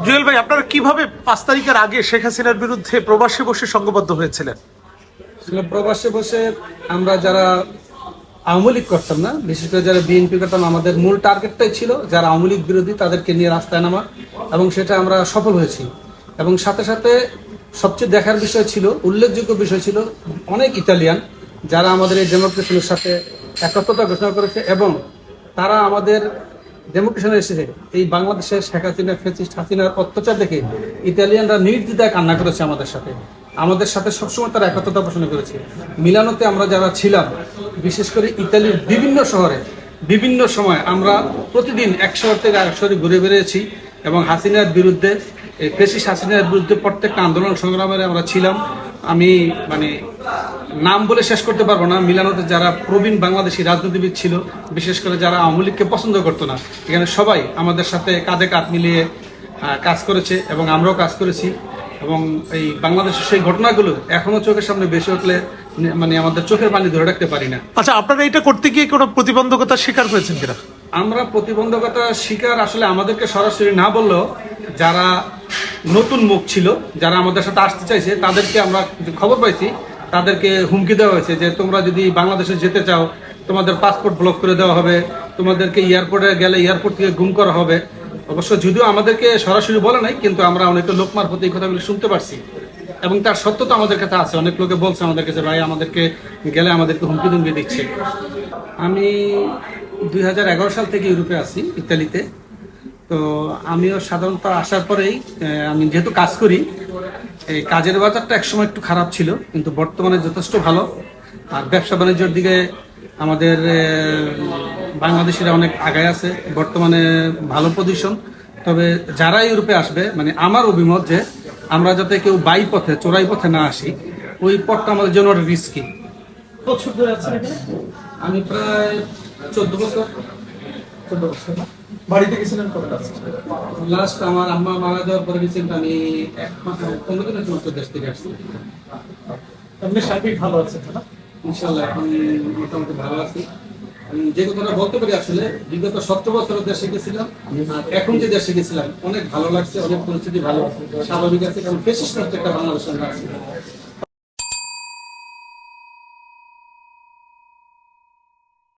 জুয়েল ভাই, আপনারা কিভাবে 5 তারিখের আগে শেখ হাসিনার বিরুদ্ধে প্রবাসে বসে সংঘবদ্ধ হয়েছিলেন? প্রবাসে বসে আমরা যারা আওয়ামী লীগ করতাম না, বিশেষ করে যারা বিএনপি করতাম, আমাদের মূল টার্গেটটাই ছিল যারা আওয়ামী লীগ বিরোধী তাদেরকে নিয়ে রাস্তায় নামা, এবং সেটা আমরা সফল হয়েছি। এবং সাথে সাথে সবচেয়ে দেখার বিষয় ছিল, উল্লেখযোগ্য বিষয় ছিল, অনেক ইতালিয়ান যারা আমাদের এই ডেমোক্রেসির সাথে একত্রতা ঘোষণা করেছে, এবং তারা আমাদের ডেমোক্রেশনে এসেছে এই বাংলাদেশের শেখ হাসিনা ফ্যাসিস্ট হাসিনার অত্যাচার দেখে ইতালিয়ানরা নির্দ্বিধায় কান্না করেছে আমাদের সাথে সবসময় তারা একত্রতা পোষণ করেছে। মিলানোতে আমরা যারা ছিলাম, বিশেষ করে ইতালির বিভিন্ন শহরে বিভিন্ন সময় আমরা প্রতিদিন এক শহর থেকে আরেক শহরে ঘুরে বেরিয়েছি, এবং হাসিনার বিরুদ্ধে, এই ফ্যাসিস্ট হাসিনার বিরুদ্ধে প্রত্যেকটা আন্দোলন সংগ্রামে আমরা ছিলাম। আমি নাম বলে শেষ করতে পারবো না। মিলানোতে যারা প্রবীণ বাংলাদেশি রাজনীতিবিদ ছিল, বিশেষ করে যারা আওয়ামী লীগকে পছন্দ করতো না, এখানে সবাই আমাদের সাথে কাঁধে কাঁধ মিলিয়ে কাজ করেছে, এবং আমরাও কাজ করেছি। এবং এই বাংলাদেশের সেই ঘটনাগুলো এখনো চোখের সামনে বেশি উঠলে আমাদের চোখের পানি ধরে রাখতে পারি না। আচ্ছা, আপনারা এটা করতে গিয়ে কোনো প্রতিবন্ধকতার শিকার হয়েছেন কিনা? আমরা প্রতিবন্ধকতা শিকার আসলে আমাদেরকে সরাসরি না বললেও যারা নতুন মুখ ছিল, যারা আমাদের সাথে আসতে চাইছে, তাদেরকে আমরা খবর পাইছি, তাদেরকে হুমকি দেওয়া হয়েছে যে তোমরা যদি বাংলাদেশে যেতে চাও তোমাদের পাসপোর্ট ব্লক করে দেওয়া হবে, তোমাদেরকে এয়ারপোর্টে গেলে এয়ারপোর্ট থেকে গুম করা হবে। অবশ্য যদিও আমাদেরকে সরাসরি বলে নাই, কিন্তু আমরা অনেকটা লোক মারফত এই কথাগুলো শুনতে পারছি, এবং তার সত্যতা আমাদের কাছে আছে। অনেক লোকে বলছে আমাদের কাছে, ভাই আমাদেরকে গেলে আমাদেরকে হুমকি ধুমকি দিচ্ছে। আমি 2011 সাল থেকে ইউরোপে আছি, ইতালিতে। তো আমিও সাধারণত আসার পরেই আমি যেহেতু কাজ করি, এই কাজের বাজারটা একসময় একটু খারাপ ছিল, কিন্তু বর্তমানে যথেষ্ট ভালো। আর ব্যবসা বাণিজ্যের দিকে আমাদের বাংলাদেশিরা অনেক আগায় আছে, বর্তমানে ভালো পজিশন। তবে যারা ইউরোপে আসবে, আমার অভিমত যে আমরা যাতে কেউ বাই পথে, চোরাই পথে না আসি, ওই পথটা আমাদের জন্য রিস্কি। আমি প্রায় 14 বছর। বাড়িতে গেছিলেন কবে? লাস্ট আমার আম্মা মারা যাওয়ার পরে রিসেন্ট আমি 15 দিনের মতো দেশ থেকে আসছি। আপনি সার্বিক ভালো আছেন না? ইনশাল্লাহ এখন মোটামুটি ভালো আছি। আমি যে কথাটা বলতে পারি, আসলে বিগত 17 বছর দেশে গেছিলাম, আর এখন যে দেশে গেছিলাম অনেক ভালো লাগছে, অনেক পরিস্থিতি ভালো স্বাভাবিক আছে, কারণ ফেসিস্ট একটা বাংলাদেশের আছে।